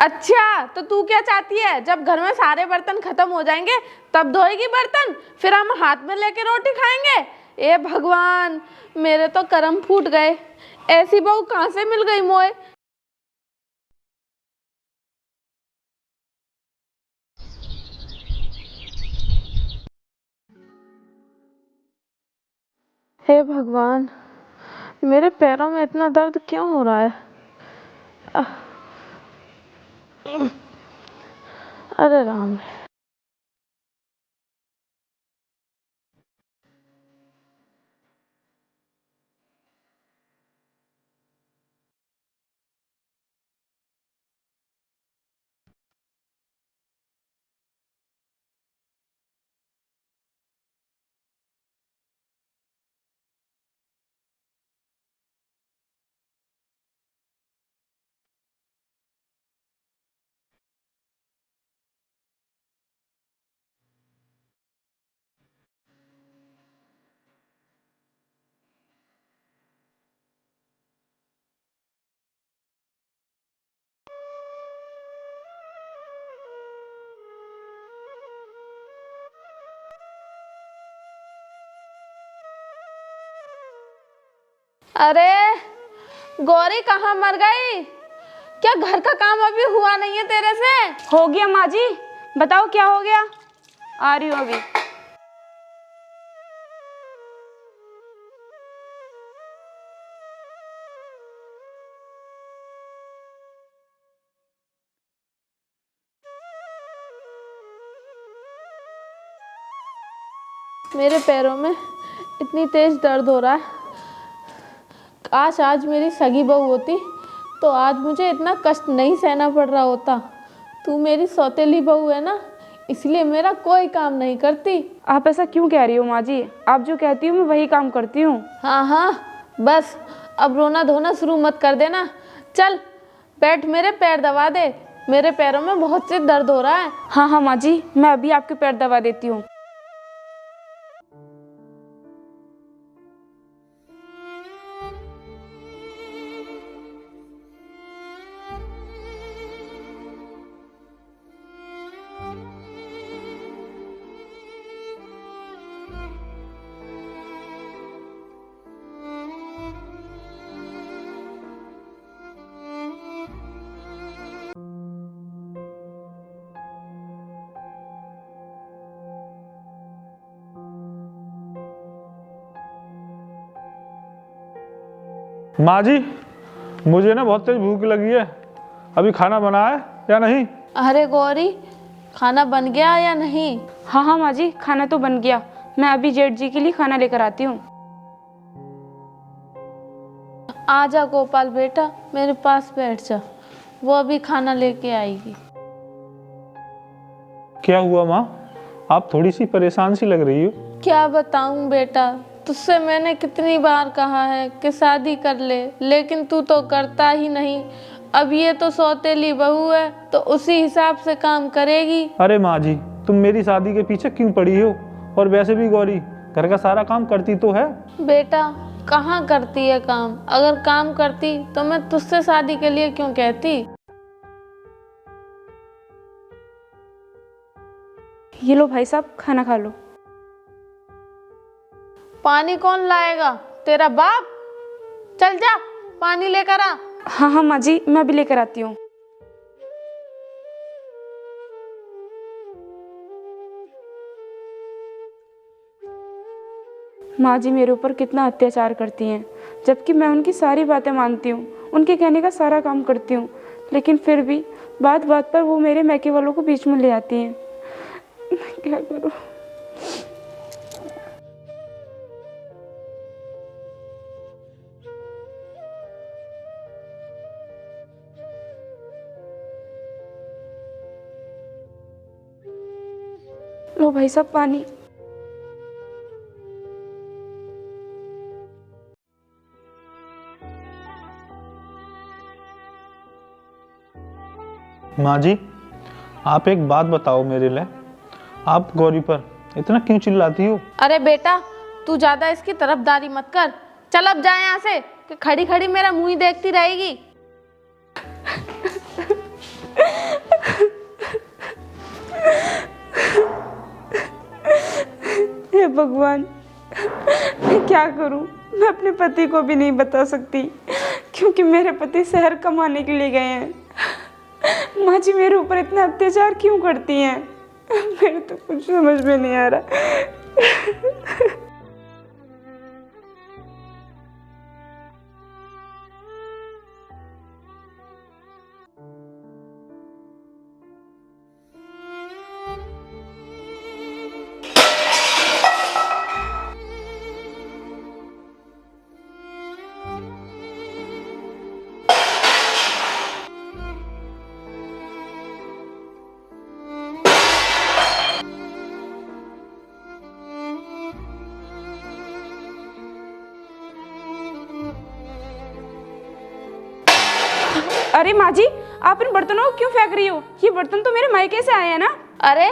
अच्छा, तो तू क्या चाहती है? जब घर में सारे बर्तन खत्म हो जाएंगे तब धोएगी बर्तन, फिर हम हाथ में लेके रोटी खाएंगे? ए भगवान, मेरे तो कर्म फूट गए। ऐसी बहू कहाँ से मिल गई मोए। हे भगवान, मेरे पैरों में इतना दर्द क्यों हो रहा है? अरे राम। अरे गौरी, कहाँ मर गई? क्या घर का काम अभी हुआ नहीं है तेरे से? हो गया माँ जी, बताओ क्या हो गया। आ रही हूँ अभी। मेरे पैरों में इतनी तेज दर्द हो रहा है। काश आज मेरी सगी बहू होती तो आज मुझे इतना कष्ट नहीं सहना पड़ रहा होता। तू मेरी सौतेली बहू है ना, इसलिए मेरा कोई काम नहीं करती। आप ऐसा क्यों कह रही हो माँ जी? आप जो कहती हो मैं वही काम करती हूँ। हाँ हाँ, बस अब रोना धोना शुरू मत कर देना। चल बैठ, मेरे पैर दबा दे, मेरे पैरों में बहुत से दर्द हो रहा है। हाँ हाँ माँ जी, मैं अभी आपके पैर दबा देती हूँ। माँ जी, मुझे ना बहुत तेज भूख लगी है। अभी खाना बना है या नहीं? अरे गौरी, खाना बन गया या नहीं? हाँ हाँ माँ जी, खाना तो बन गया। मैं अभी जेठ जी के लिए खाना लेकर आती हूँ। आजा गोपाल बेटा, मेरे पास बैठ जा, वो अभी खाना लेके आएगी। क्या हुआ माँ, आप थोड़ी सी परेशान सी लग रही हो। क्या बताऊं बेटा, तुझसे मैंने कितनी बार कहा है कि शादी कर ले, लेकिन तू तो करता ही नहीं। अब ये तो सौतेली बहू है तो उसी हिसाब से काम करेगी। अरे माँ जी, तुम मेरी शादी के पीछे क्यों पड़ी हो? और वैसे भी गौरी घर का सारा काम करती तो है। बेटा कहाँ करती है काम? अगर काम करती तो मैं तुझसे शादी के लिए क्यों कहती? ये लो भाई साहब, खाना खा लो। पानी कौन लाएगा? तेरा बाप? चल जा, पानी लेकर आ। हाँ हाँ माँ जी, मैं भी लेकर आती हूँ। माँ जी मेरे ऊपर कितना अत्याचार करती हैं, जबकि मैं उनकी सारी बातें मानती हूँ, उनके कहने का सारा काम करती हूँ, लेकिन फिर भी बात बात पर वो मेरे मैके वालों को बीच में ले आती हैं। मैं क्या करूँ? लो भाई साहब पानी। माँ जी, आप एक बात बताओ मेरे लिए, आप गौरी पर इतना क्यों चिल्लाती हो? अरे बेटा, तू ज्यादा इसकी तरफदारी मत कर। चल अब जा यहाँ से, कि खड़ी खड़ी मेरा मुंह ही देखती रहेगी। भगवान, मैं क्या करूं? मैं अपने पति को भी नहीं बता सकती क्योंकि मेरे पति शहर कमाने के लिए गए हैं। माँ जी मेरे ऊपर इतना अत्याचार क्यों करती हैं? मेरे तो कुछ समझ में नहीं आ रहा। अरे माँ जी, आप इन बर्तनों को क्यों फेंक रही हो? ये बर्तन तो मेरे मायके से आए हैं ना। अरे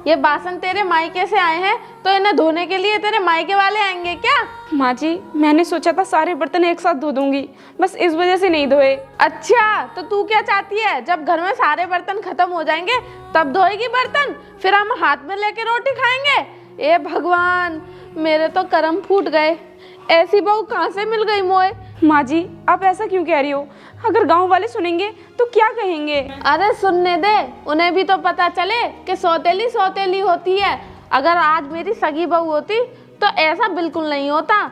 ये बासन तेरे मायके से आए हैं तो इन्हें धोने के लिए तेरे मायके वाले आएंगे क्या? माँ जी मैंने सोचा था सारे बर्तन एक साथ धो दूंगी, बस इस वजह से नहीं धोए। अच्छा तो तू क्या चाहती है, जब घर में सारे बर्तन खत्म हो जाएंगे तब धोएगी बर्तन, फिर हम हाथ में लेके रोटी खाएंगे? ए भगवान, मेरे तो कर्म फूट गए। ऐसी बहू कहाँ से मिल गई मोए? माँ जी आप ऐसा क्यों कह रही हो? अगर गांव वाले सुनेंगे तो क्या कहेंगे? अरे सुनने दे, उन्हें भी तो पता चले कि सौतेली सौतेली होती है। अगर आज मेरी सगी बहू होती तो ऐसा बिल्कुल नहीं होता।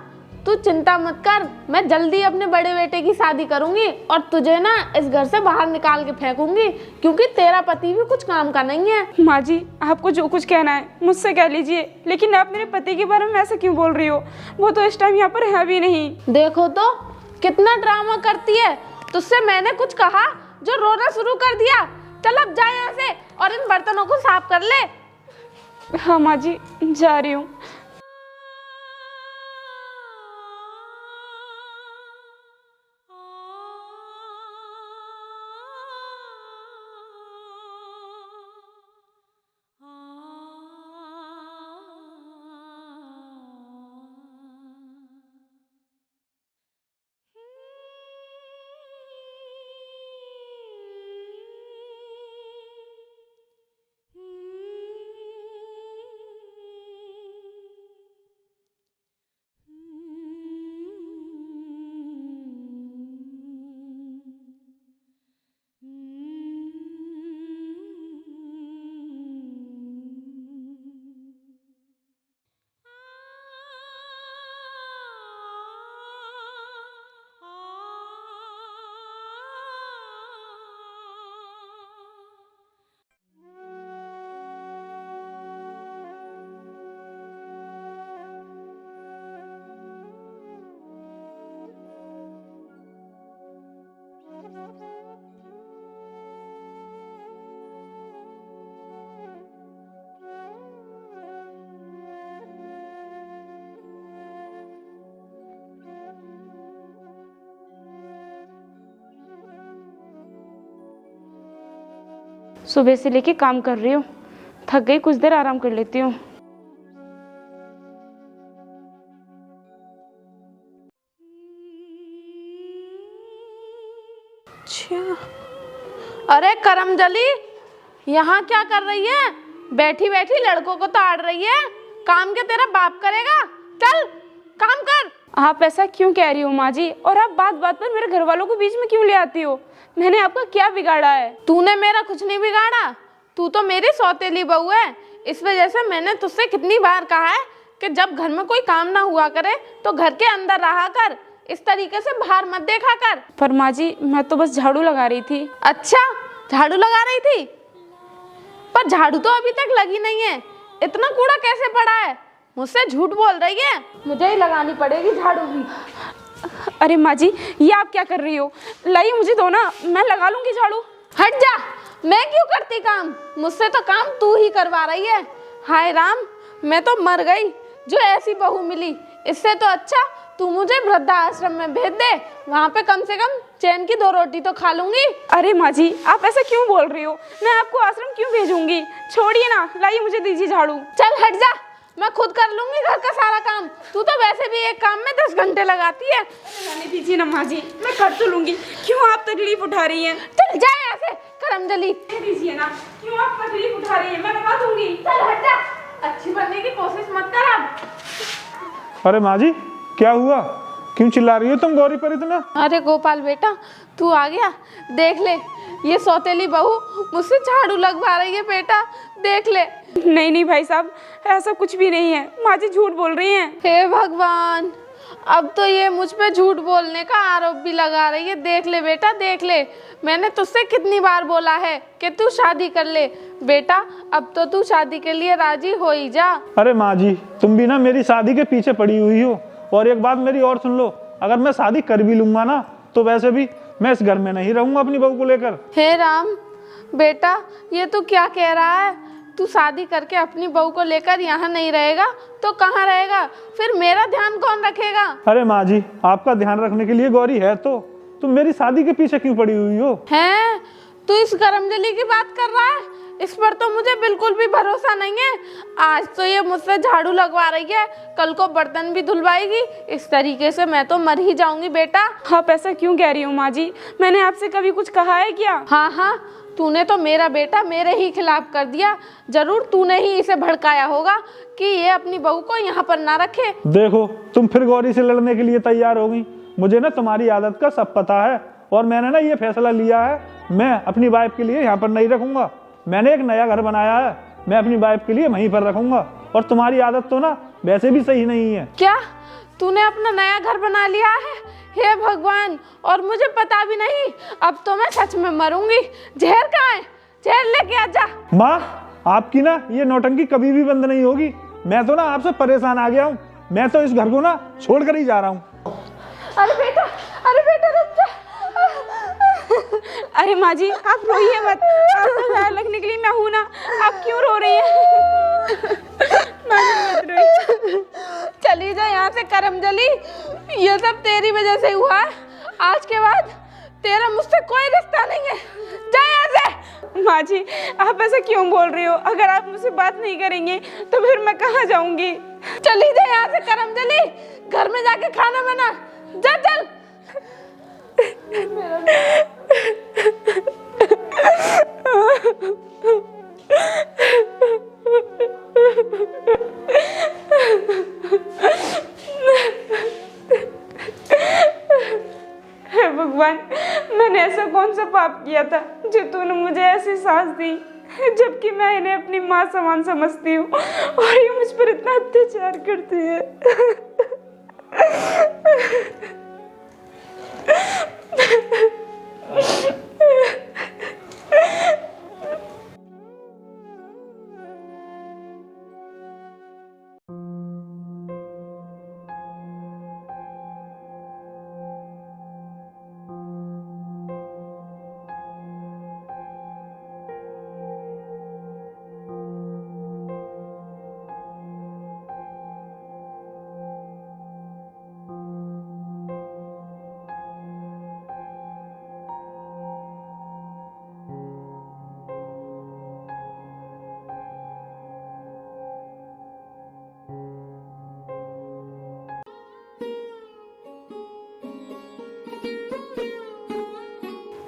तू चिंता मत कर, मैं जल्दी अपने बड़े बेटे की शादी करूंगी और तुझे ना इस घर से बाहर निकाल के फेंकूंगी, क्योंकि तेरा पति भी कुछ काम का नहीं है। माँ जी आपको जो कुछ कहना है मुझसे कह लीजिए, लेकिन आप मेरे पति के बारे में ऐसे क्यों बोल रही हो? वो तो इस टाइम यहाँ पर है भी नहीं। देखो तो कितना ड्रामा करती है। तुझसे मैंने कुछ कहा जो रोना शुरू कर दिया। चल अब जा यहाँ से और इन बर्तनों को साफ कर ले। हाँ माँ जी जा रही हूँ। सुबह से लेके काम कर रही हूँ, थक गई, कुछ देर आराम कर लेती हूँ। अच्छा, अरे करमजली, यहाँ क्या कर रही है? बैठी बैठी लड़कों को तो आड़ रही है। काम क्या तेरा बाप करेगा? चल काम कर। आप ऐसा क्यों कह रही हो माँ जी? और आप बात बात पर मेरे घर वालों को बीच में क्यों ले आती हो? मैंने आपका क्या बिगाड़ा है? तूने मेरा कुछ नहीं बिगाड़ा। तू तो मेरी सौतेली बहू है। इस वजह से मैंने तुझसे कितनी बार कहा है कि जब घर में कोई काम ना हुआ करे तो घर के अंदर रहा कर, इस तरीके से बाहर मत देखा कर। पर माँ जी मैं तो बस झाड़ू लगा रही थी। अच्छा, झाड़ू लगा रही थी? पर झाड़ू तो अभी तक लगी नहीं है। इतना कूड़ा कैसे पड़ा है? मुझसे झूठ बोल रही है। मुझे ही लगानी पड़ेगी झाड़ू भी। अरे माँ जी ये आप क्या कर रही हो? लाइए मुझे दो ना, मैं लगा लूंगी झाड़ू। हट जा, मैं क्यों करती काम? मुझसे तो काम तू ही करवा रही है। हाय राम, मैं तो मर गई जो ऐसी बहू मिली। इससे तो अच्छा तू मुझे वृद्धाश्रम में भेज दे, वहाँ पे कम से कम चैन की 2 रोटी तो खा लूंगी। अरे माँ जी आप ऐसा क्यों बोल रही हो? मैं आपको आश्रम क्यों भेजूंगी? छोड़िए ना, लाइए मुझे दीजिए झाड़ू। चल हट जा, मैं खुद कर लूंगी घर का सारा काम। तू तो वैसे भी एक काम में 10 घंटे लगाती है। जाने दीजिए ना माँ जी, मैं कर तो लूंगी। क्यों आप तकलीफ उठा रही हैं? चल जा यहाँ से करमजली। दीजिए ना, क्यों आप तकलीफ उठा रही हैं? मैं लगा दूंगी। चल हट जा, अच्छी बनने की कोशिश मत कर अब। अरे माँ जी, क्या हुआ? क्यों चिल्ला रही हो तुम गौरी पर इतना? अरे गोपाल बेटा, तू आ गया। देख ले, ये सौतेली बहू मुझसे झाड़ू लगवा रही है बेटा, देख ले। नहीं नहीं भाई साहब, ऐसा कुछ भी नहीं है। माँ जी झूठ बोल रही हैं। हे भगवान, अब तो ये मुझ पे झूठ बोलने का आरोप भी लगा रही है। देख ले बेटा, देख ले, मैंने तुझसे कितनी बार बोला है कि तू शादी कर ले। बेटा, अब तो तू शादी के लिए राजी हो ही जा। अरे माँ जी, तुम भी ना मेरी शादी के पीछे पड़ी हुई हो। और एक बात मेरी और सुन लो, अगर मैं शादी कर भी लूंगा ना, तो वैसे भी मैं इस घर में नहीं रहूंगा अपनी बहू को लेकर। हे राम बेटा, ये तू क्या कह रहा है? तू शादी करके अपनी बहू को लेकर यहाँ नहीं रहेगा तो कहाँ रहेगा? फिर मेरा ध्यान कौन रखेगा? अरे माँ जी, आपका ध्यान रखने के लिए गौरी है तो तुम मेरी शादी के पीछे क्यों पड़ी हुई हो? हैं? तू इस गरमजली की बात कर रहा है? इस पर तो मुझे बिल्कुल भी भरोसा नहीं है। आज तो ये मुझसे झाड़ू लगवा रही है, कल को बर्तन भी धुलवाएगी। इस तरीके से मैं तो मर ही जाऊंगी बेटा। आप ऐसा क्यों कह रही हो माँ जी? मैंने आपसे कभी कुछ कहा है क्या? हाँ हाँ, तूने तो मेरा बेटा मेरे ही खिलाफ कर दिया। जरूर तूने ही इसे भड़काया होगा कि ये अपनी बहू को यहाँ पर ना रखे। देखो, तुम फिर गौरी से लड़ने के लिए तैयार हो गई। मुझे ना तुम्हारी आदत का सब पता है और मैंने ना ये फैसला लिया है, मैं अपनी वाइफ के लिए यहाँ पर नहीं रखूंगा। मैंने एक नया घर बनाया है, मैं अपनी वाइफ के लिए वहीं पर रखूंगा। और तुम्हारी आदत तो ना वैसे भी सही नहीं है। क्या तूने अपना नया घर बना लिया है? हे भगवान, और मुझे पता भी नहीं। अब तो मैं सच में मरूंगी। जहर कहाँ है? जहर लेके आ जा। माँ, आपकी ना ये नौटंकी कभी भी बंद नहीं होगी। मैं तो ना आपसे परेशान आ गया हूँ। मैं तो इस घर को ना छोड़ कर ही जा रहा हूँ। अरे बेटा, अरे बेटा रुक जा। अरे माँ जी, आप रोइए मत। आपका ख्याल रखने के लिए मैं हूँ ना। आप क्यों रो रही हैं? माँ जी मत रोइए। चली जा यहाँ से करमजली, ये सब तेरी वजह से हुआ है। आज के बाद तेरा मुझसे कोई रिश्ता नहीं है। जा यहाँ से। माँ जी, आप ऐसा क्यों बोल रही हो? अगर आप मुझसे बात नहीं करेंगे तो फिर मैं कहाँ जाऊंगी? चली जा यहाँ से करमजली, घर में जाके खाना बना। जा चल। हे भगवान, मैंने ऐसा कौन सा पाप किया था जो तूने मुझे ऐसी सास दी, जबकि मैं इन्हें अपनी माँ समान समझती हूँ और ये मुझ पर इतना अत्याचार करती है।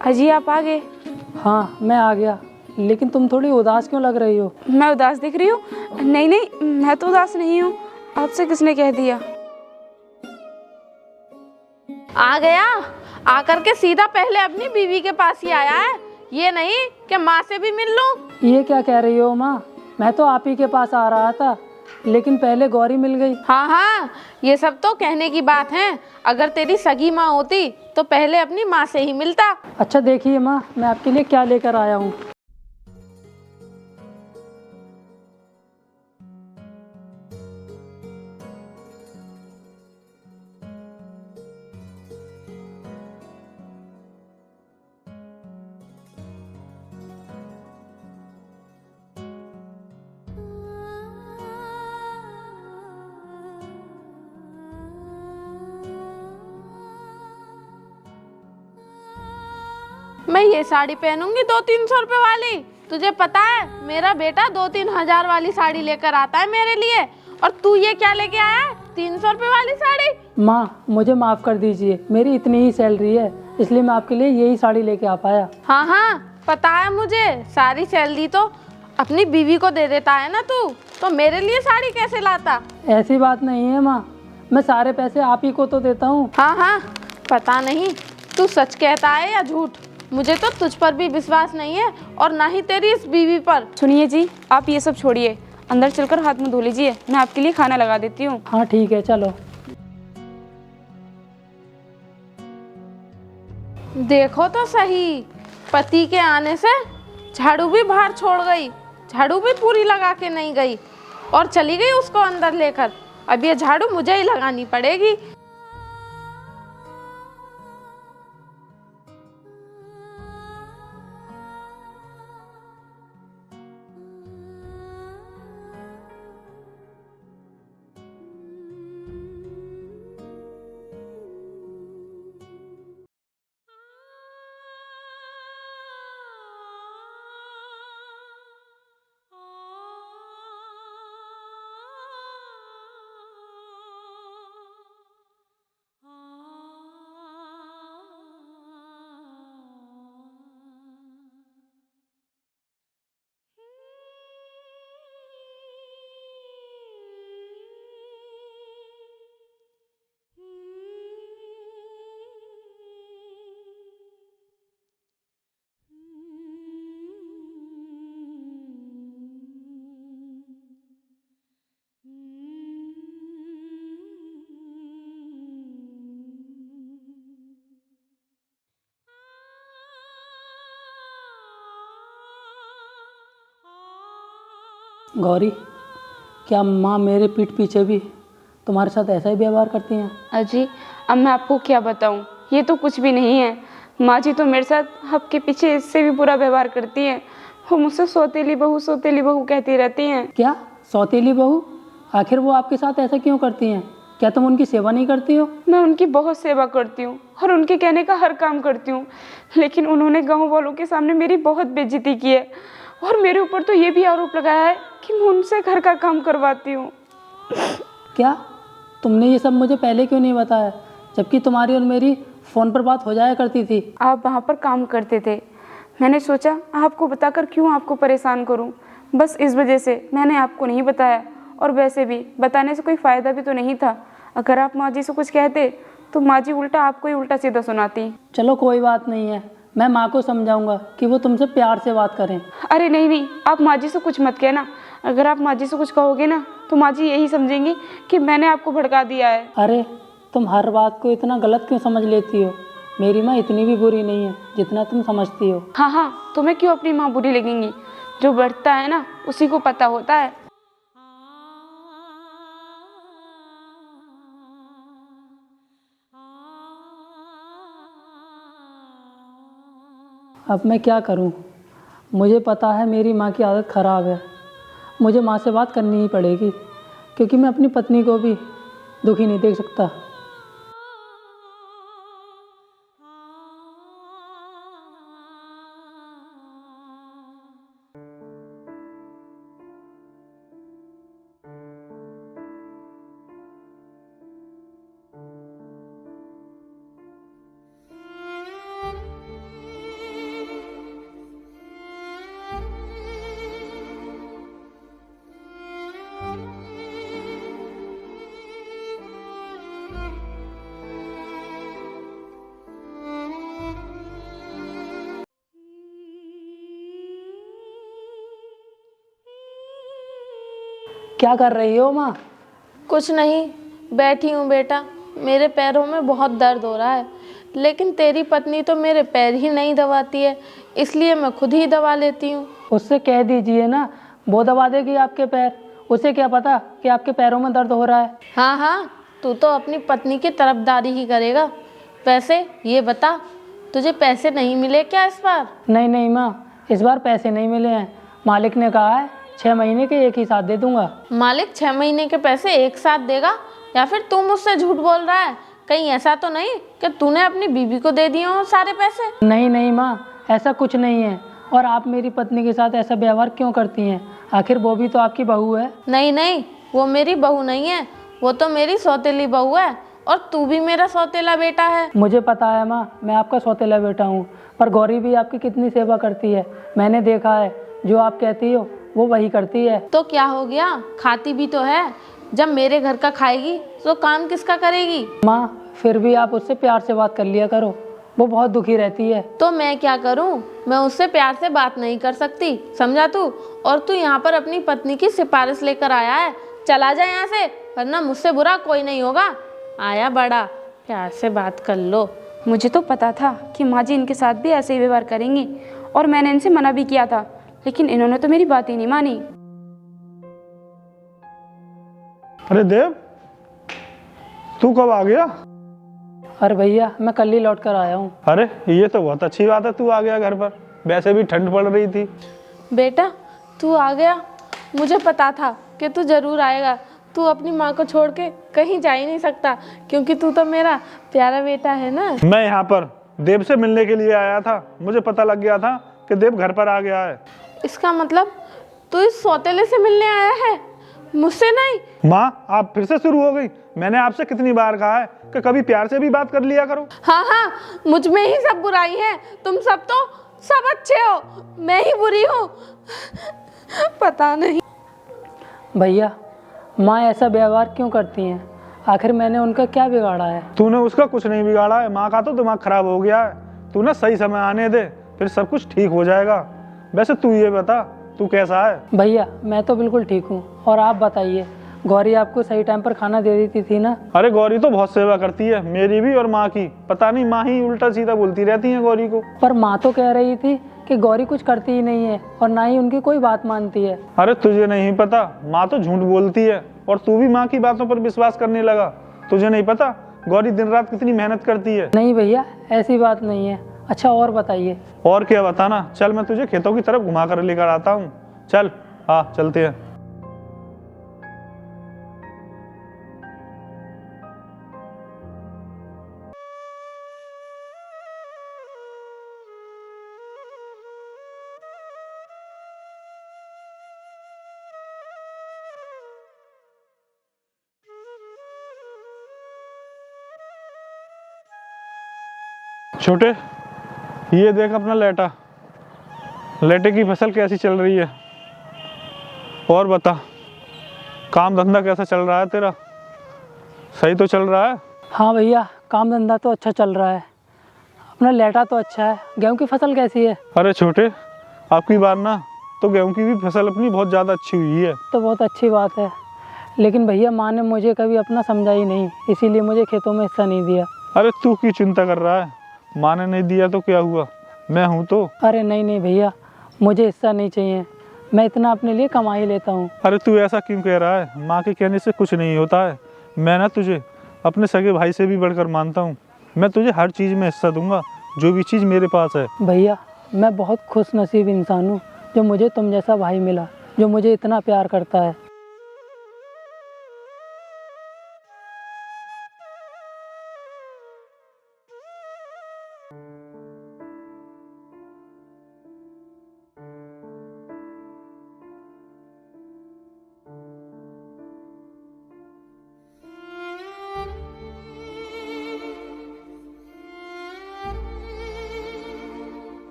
अजी आप आ गए? हाँ, मैं आ गया, लेकिन तुम थोड़ी उदास क्यों लग रही हो? मैं उदास दिख रही हूँ? नहीं नहीं, मैं तो उदास नहीं हूँ। आपसे किसने कह दिया? आ गया, आकर के सीधा पहले अपनी बीवी के पास ही आया है। ये नहीं कि माँ से भी मिल लूं। ये क्या कह रही हो माँ? मैं तो आप ही के पास आ रहा था, लेकिन पहले गौरी मिल गई। हाँ हाँ, ये सब तो कहने की बात है। अगर तेरी सगी माँ होती तो पहले अपनी माँ से ही मिलता। अच्छा देखिए माँ, मैं आपके लिए क्या लेकर आया हूँ। मैं ये साड़ी पहनूंगी 200-300 रुपए वाली। तुझे पता है मेरा बेटा 2-3 हजार वाली साड़ी लेकर आता है मेरे लिए, और तू ये क्या लेके आया है? 300 रुपए वाली साड़ी। माँ, मुझे माफ़ कर दीजिए, मेरी इतनी ही सैलरी है, इसलिए मैं आपके लिए यही साड़ी लेके आ पाया। हाँ हाँ, पता है मुझे सारी सैलरी तो अपनी बीवी को दे देता है ना तू, तो मेरे लिए साड़ी कैसे लाता? ऐसी बात नहीं है माँ, मैं सारे पैसे आप ही को तो देता हूँ। हाँ हाँ, पता नहीं तू सच कहता है या झूठ, मुझे तो तुझ पर भी विश्वास नहीं है और ना ही तेरी इस बीवी पर। सुनिए जी, आप ये सब छोड़िए, अंदर चलकर हाथ मुंह धो लीजिए, मैं आपके लिए खाना लगा देती हूँ। हाँ ठीक है, चलो। देखो तो सही, पति के आने से झाड़ू भी बाहर छोड़ गई, झाड़ू भी पूरी लगा के नहीं गई और चली गई उसको अंदर लेकर। अब ये झाड़ू मुझे ही लगानी पड़ेगी। गौरी, क्या माँ मेरे पीठ पीछे भी तुम्हारे साथ ऐसा ही व्यवहार करती हैं? अजी, अब मैं आपको क्या बताऊँ, ये तो कुछ भी नहीं है। माँ जी तो मेरे साथ आपके पीछे इससे भी बुरा व्यवहार करती हैं। वो मुझसे सौतेली बहू कहती रहती हैं। क्या सौतेली बहू? आखिर वो आपके साथ ऐसा क्यों करती हैं? क्या तुम उनकी सेवा नहीं करती हो? मैं उनकी बहुत सेवा करती हूँ और उनके कहने का हर काम करती हूँ, लेकिन उन्होंने गाँव वालों के सामने मेरी बहुत बेइज्जती की है और मेरे ऊपर तो ये भी आरोप लगाया है कि मैं उनसे घर का काम करवाती हूँ। क्या तुमने ये सब मुझे पहले क्यों नहीं बताया, जबकि तुम्हारी और मेरी फ़ोन पर बात हो जाया करती थी? आप वहाँ पर काम करते थे, मैंने सोचा आपको बताकर क्यों आपको परेशान करूँ, बस इस वजह से मैंने आपको नहीं बताया। और वैसे भी बताने से कोई फ़ायदा भी तो नहीं था। अगर आप माँ जी से कुछ कहते तो माँ जी उल्टा आपको ही उल्टा सीधा सुनाती। चलो कोई बात नहीं है, मैं माँ को समझाऊंगा कि वो तुमसे प्यार से बात करें। अरे नहीं, आप माँ जी से कुछ मत कहना। अगर आप माँ जी से कुछ कहोगे ना तो माँ जी यही समझेंगी कि मैंने आपको भड़का दिया है। अरे तुम हर बात को इतना गलत क्यों समझ लेती हो? मेरी माँ इतनी भी बुरी नहीं है जितना तुम समझती हो। हाँ, तुम्हें क्यों अपनी माँ बुरी लगेंगी? जो बढ़ता है ना उसी को पता होता है। अब मैं क्या करूं? मुझे पता है मेरी माँ की आदत ख़राब है, मुझे माँ से बात करनी ही पड़ेगी, क्योंकि मैं अपनी पत्नी को भी दुखी नहीं देख सकता। क्या कर रही हो माँ? कुछ नहीं, बैठी हूँ बेटा। मेरे पैरों में बहुत दर्द हो रहा है, लेकिन तेरी पत्नी तो मेरे पैर ही नहीं दबाती है, इसलिए मैं खुद ही दबा लेती हूँ। उससे कह दीजिए ना, वो दबा देगी आपके पैर। उसे क्या पता कि आपके पैरों में दर्द हो रहा है। हाँ, तू तो अपनी पत्नी की तरफदारी ही करेगा। वैसे ये बता, तुझे पैसे नहीं मिले क्या इस बार? नहीं माँ, इस बार पैसे नहीं मिले हैं। मालिक ने कहा है 6 महीने के एक ही साथ दे दूंगा। मालिक 6 महीने के पैसे एक साथ देगा, या फिर तू मुझसे झूठ बोल रहा है? कहीं ऐसा तो नहीं कि तूने अपनी बीवी को दे दिए हो सारे पैसे? नहीं माँ, ऐसा कुछ नहीं है। और आप मेरी पत्नी के साथ ऐसा व्यवहार क्यों करती हैं? आखिर वो भी तो आपकी बहू है। नहीं, वो मेरी बहू नहीं है, वो तो मेरी सौतेली बहू है, और तू भी मेरा सौतेला बेटा है। मुझे पता है माँ, मैं आपका सौतेला बेटा हूँ, पर गौरी भी आपकी कितनी सेवा करती है। मैंने देखा है, जो आप कहती हो वो वही करती है। तो क्या हो गया, खाती भी तो है। जब मेरे घर का खाएगी तो काम किसका करेगी? माँ फिर भी आप उससे प्यार से बात कर लिया करो, वो बहुत दुखी रहती है। तो मैं क्या करूं? मैं उससे प्यार से बात नहीं कर सकती, समझा तू? और तू यहाँ पर अपनी पत्नी की सिफारिश लेकर आया है। चला जा यहाँ से, वरना मुझसे बुरा कोई नहीं होगा। आया बड़ा, प्यार से बात कर लो। मुझे तो पता था कि माँ जी इनके साथ भी ऐसे ही व्यवहार करेंगी, और मैंने इनसे मना भी किया था, लेकिन इन्होंने तो मेरी बात ही नहीं मानी। अरे देव, तू कब आ गया? अरे भैया मैं कल ही लौट कर आया हूँ। अरे ये तो बहुत अच्छी बात है, तू आ गया घर पर। वैसे भी ठंड पड़ रही थी। बेटा तू आ गया, मुझे पता था कि तू जरूर आएगा। तू अपनी माँ को छोड़ के कहीं जा ही नहीं सकता, क्योंकि तू तो मेरा प्यारा बेटा है ना। मैं यहाँ पर देव से मिलने के लिए आया था। मुझे पता लग गया था कि देव घर पर आ गया है। इसका मतलब तू इस सौतेले से मिलने आया है, मुझसे नहीं? माँ आप फिर से शुरू हो गई। मैंने आपसे कितनी बार कहा है कि कभी प्यार से भी बात कर लिया करो। हाँ हाँ, मुझ में ही सब बुराई है। तुम सब तो सब अच्छे हो, मैं ही बुरी हूँ। पता नहीं। भैया माँ ऐसा व्यवहार क्यों करती हैं? आखिर मैंने उनका क्या बिगाड़ा है? तूने उसका कुछ नहीं बिगाड़ा है। माँ का तो दिमाग खराब हो गया है। तू ना सही समय आने दे, फिर सब कुछ ठीक हो जाएगा। वैसे तू ये बता, तू कैसा है? भैया मैं तो बिल्कुल ठीक हूँ। और आप बताइए, गौरी आपको सही टाइम पर खाना दे देती थी ना? अरे गौरी तो बहुत सेवा करती है, मेरी भी और माँ की। पता नहीं माँ ही उल्टा सीधा बोलती रहती है गौरी को। पर माँ तो कह रही थी कि गौरी कुछ करती ही नहीं है और ना ही उनकी कोई बात मानती है। अरे तुझे नहीं पता, माँ तो झूठ बोलती है और तू भी माँ की बातों पर विश्वास करने लगा। तुझे नहीं पता गौरी दिन रात कितनी मेहनत करती है। नहीं भैया ऐसी बात नहीं है। अच्छा और बताइए। और क्या बताना, चल मैं तुझे खेतों की तरफ घुमा कर लेकर आता हूँ। चल हाँ चलते हैं। छोटे ये देख अपना लेटा, लेटे की फसल कैसी चल रही है। और बता काम धंधा कैसा चल रहा है तेरा? सही तो चल रहा है? हाँ भैया काम धंधा तो अच्छा चल रहा है। अपना लेटा तो अच्छा है। गेहूं की फसल कैसी है? अरे छोटे आपकी बार ना तो गेहूं की भी फसल अपनी बहुत ज़्यादा अच्छी हुई है। तो बहुत अच्छी बात है, लेकिन भैया माँ ने मुझे कभी अपना समझा ही नहीं, इसीलिए मुझे खेतों में हिस्सा नहीं दिया। अरे तू क्यों चिंता कर रहा है? माँ ने नहीं दिया तो क्या हुआ, मैं हूँ तो। अरे नहीं नहीं भैया, मुझे हिस्सा नहीं चाहिए। मैं इतना अपने लिए कमा ही लेता हूँ। अरे तू ऐसा क्यों कह रहा है? माँ के कहने से कुछ नहीं होता है। मैं ना तुझे अपने सगे भाई से भी बढ़कर मानता हूँ। मैं तुझे हर चीज़ में हिस्सा दूंगा, जो भी चीज़ मेरे पास है। भैया मैं बहुत खुश नसीब इंसान हूँ जो मुझे तुम जैसा भाई मिला, जो मुझे इतना प्यार करता है।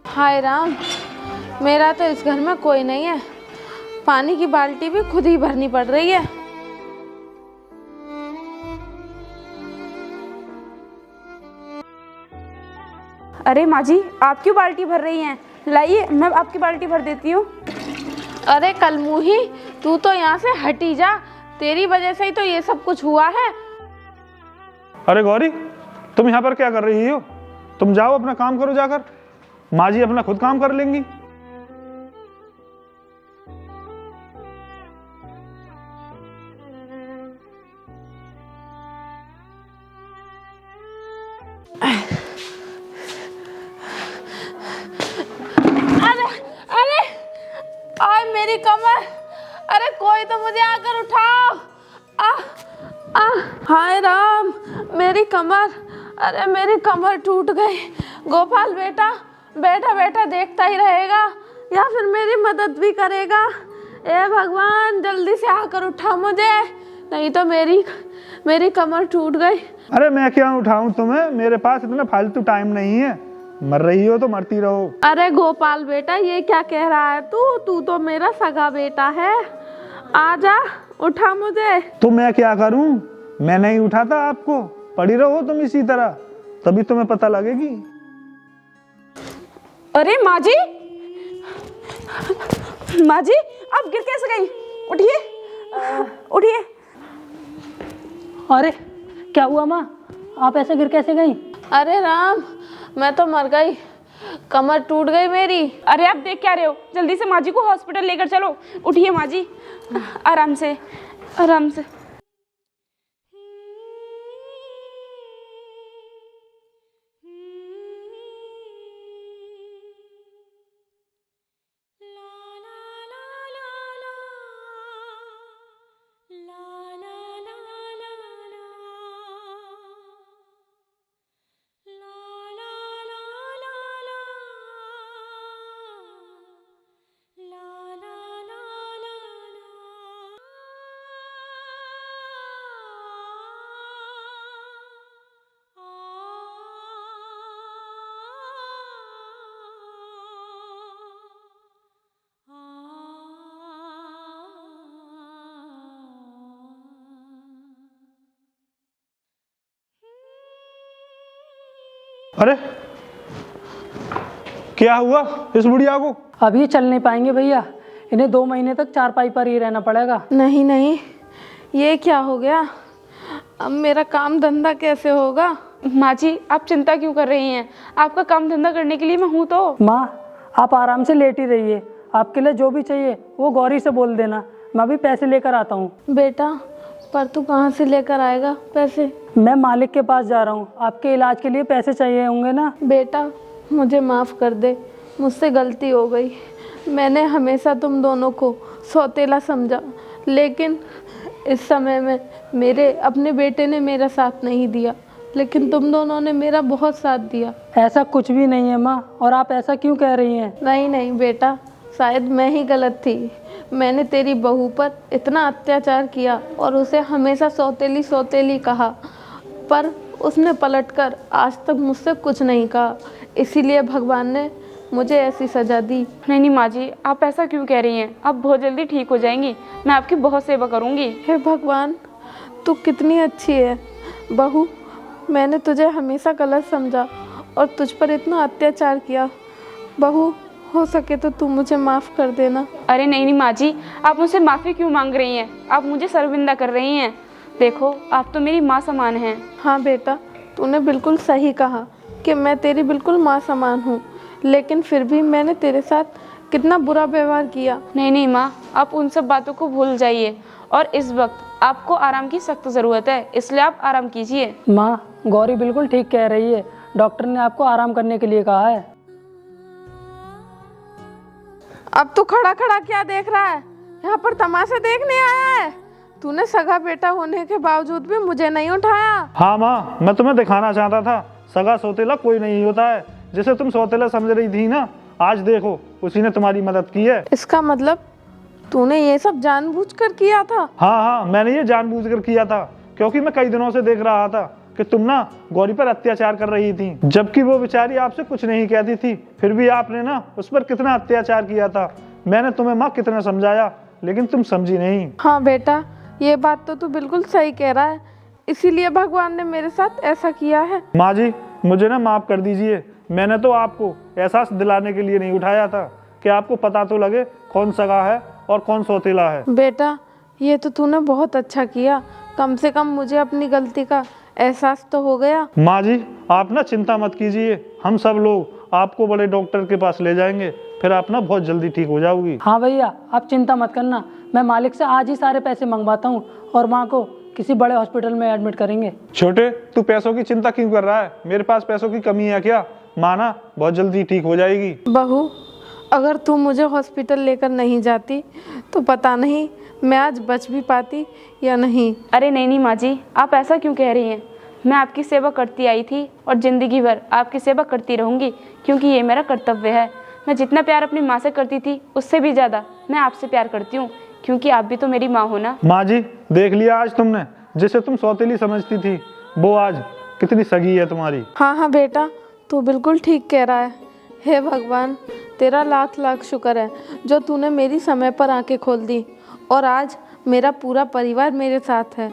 हाय राम, मेरा तो इस घर में कोई नहीं है। पानी की बाल्टी भी खुद ही भरनी पड़ रही है। अरे माँ जी आप क्यों बाल्टी भर रही हैं? लाइए मैं आपकी बाल्टी भर देती हूँ। अरे कलमुही, तू तो यहाँ से हटी जा। तेरी वजह से ही तो ये सब कुछ हुआ है। अरे गौरी तुम यहाँ पर क्या कर रही हो? तुम जाओ अपना काम करो जाकर, माँ जी अपना खुद काम कर लेंगी। अरे अरे आय मेरी कमर। अरे कोई तो मुझे आकर उठाओ। हाय राम, मेरी कमर। अरे मेरी कमर टूट गई। गोपाल बेटा बैठा बैठा देखता ही रहेगा या फिर मेरी मदद भी करेगा? ए भगवान जल्दी से आकर उठा मुझे, नहीं तो मेरी कमर टूट गई। अरे मैं क्या उठाऊं तुम्हें? मेरे पास इतना फालतू टाइम नहीं है। मर रही हो तो मरती रहो। अरे गोपाल बेटा, ये क्या कह रहा है तू तो मेरा सगा बेटा है। आजा, उठा मुझे। तो मैं क्या करूं? मैं नहीं उठाता आपको, पड़ी रहो तुम इसी तरह, तभी तुम्हें पता लगेगी। अरे माँ जी, माँ जी आप गिर कैसे गई? उठिए, उठिए। अरे क्या हुआ माँ, आप ऐसे गिर कैसे गई? अरे राम, मैं तो मर गई, कमर टूट गई मेरी। अरे आप देख क्या रहे हो, जल्दी से माँ जी को हॉस्पिटल लेकर चलो। उठिए माँ जी, आराम से, आराम से। अरे क्या हुआ इस बुढ़िया को? अब ये चल नहीं पाएंगे भैया, इन्हें 2 महीने तक चारपाई पर ही रहना पड़ेगा। नहीं नहीं, ये क्या हो गया? अब मेरा काम धंधा कैसे होगा? माँ जी आप चिंता क्यों कर रही हैं? आपका काम धंधा करने के लिए मैं हूँ तो। माँ आप आराम से लेटी रहिए, आपके लिए जो भी चाहिए वो गौरी से बोल देना, मैं भी पैसे लेकर आता हूँ। बेटा, पर तू कहाँ से लेकर आएगा पैसे? मैं मालिक के पास जा रहा हूँ, आपके इलाज के लिए पैसे चाहिए होंगे ना। बेटा मुझे माफ़ कर दे, मुझसे गलती हो गई। मैंने हमेशा तुम दोनों को सौतेला समझा, लेकिन इस समय में मेरे अपने बेटे ने मेरा साथ नहीं दिया, लेकिन तुम दोनों ने मेरा बहुत साथ दिया। ऐसा कुछ भी नहीं है माँ, और आप ऐसा क्यों कह रही हैं? नहीं नहीं बेटा, शायद मैं ही गलत थी। मैंने तेरी बहू पर इतना अत्याचार किया और उसे हमेशा सौतेली सौतेली कहा, पर उसने पलटकर आज तक मुझसे कुछ नहीं कहा, इसीलिए भगवान ने मुझे ऐसी सज़ा दी। नहीं नहीं माँ जी आप ऐसा क्यों कह रही हैं? आप बहुत जल्दी ठीक हो जाएंगी, मैं आपकी बहुत सेवा करूँगी। हे भगवान, तू कितनी अच्छी है बहू। मैंने तुझे हमेशा गलत समझा और तुझ पर इतना अत्याचार किया। बहू, हो सके तो तू मुझे माफ़ कर देना। अरे नहीं नहीं माँ जी, आप मुझसे माफ़ी क्यों मांग रही हैं? आप मुझे शर्मिंदा कर रही हैं। देखो आप तो मेरी माँ समान हैं। हाँ बेटा, तूने बिल्कुल सही कहा कि मैं तेरी बिल्कुल माँ समान हूँ, लेकिन फिर भी मैंने तेरे साथ कितना बुरा व्यवहार किया। नहीं नहीं माँ, आप उन सब बातों को भूल जाइए, और इस वक्त आपको आराम की सख्त ज़रूरत है, इसलिए आप आराम कीजिए। माँ गौरी बिल्कुल ठीक कह रही है, डॉक्टर ने आपको आराम करने के लिए कहा है। अब तू खड़ा खड़ा क्या देख रहा है? यहाँ पर तमाशा देखने आया है? तूने सगा बेटा होने के बावजूद भी मुझे नहीं उठाया। हाँ माँ, मैं तुम्हें दिखाना चाहता था, सगा सौतेला कोई नहीं होता है। जिसे तुम सौतेला समझ रही थी ना, आज देखो उसी ने तुम्हारी मदद की है। इसका मतलब तूने ये सब जानबूझकर किया था? हाँ हाँ, मैंने ये जानबूझकर किया था, क्योंकि मैं कई दिनों से देख रहा था कि तुम ना गौरी पर अत्याचार कर रही थी, जबकि वो बेचारी आपसे कुछ नहीं कहती थी, फिर भी आपने ना उस पर कितना अत्याचार किया था। मैंने तुम्हें माँ कितना समझाया, लेकिन तुम समझी नहीं। हाँ बेटा, ये बात तो तू बिल्कुल सही कह रहा है, इसीलिए भगवान ने मेरे साथ ऐसा किया है। माँ जी मुझे ना माफ़ कर दीजिए, मैंने तो आपको एहसास दिलाने के लिए नहीं उठाया था कि आपको पता तो लगे कौन सगा है और कौन सौतेला है। बेटा ये तो तूने बहुत अच्छा किया, कम से कम मुझे अपनी गलती का एहसास तो हो गया। माँ जी आप ना चिंता मत कीजिए, हम सब लोग आपको बड़े डॉक्टर के पास ले जाएंगे, फिर आप ना बहुत जल्दी ठीक हो जाओगी। हाँ भैया आप चिंता मत करना, मैं मालिक से आज ही सारे पैसे मंगवाता हूँ और माँ को किसी बड़े हॉस्पिटल में एडमिट करेंगे। छोटे, तू पैसों की चिंता क्यों कर रहा है? मेरे पास पैसों की कमी है क्या? माँ ना बहुत जल्दी ठीक हो जाएगी। बहू, अगर तू मुझे हॉस्पिटल लेकर नहीं जाती तो पता नहीं मैं आज बच भी पाती या नहीं। अरे नहीं नहीं माँ जी, आप ऐसा क्यों कह रही हैं? मैं आपकी सेवा करती आई थी और ज़िंदगी भर आपकी सेवा करती रहूँगी, क्योंकि ये मेरा कर्तव्य है। मैं जितना प्यार अपनी माँ से करती थी उससे भी ज़्यादा मैं आपसे प्यार करती हूँ, क्योंकि आप भी तो मेरी माँ हो ना। माँ जी देख लिया आज तुमने, जिसे तुम सौतेली समझती थी वो आज कितनी सगी है तुम्हारी। हाँ हाँ बेटा, तू बिल्कुल ठीक कह रहा है। हे भगवान, तेरा लाख लाख शुक्र है जो तूने मेरी समय पर आंखें खोल दी और आज मेरा पूरा परिवार मेरे साथ है।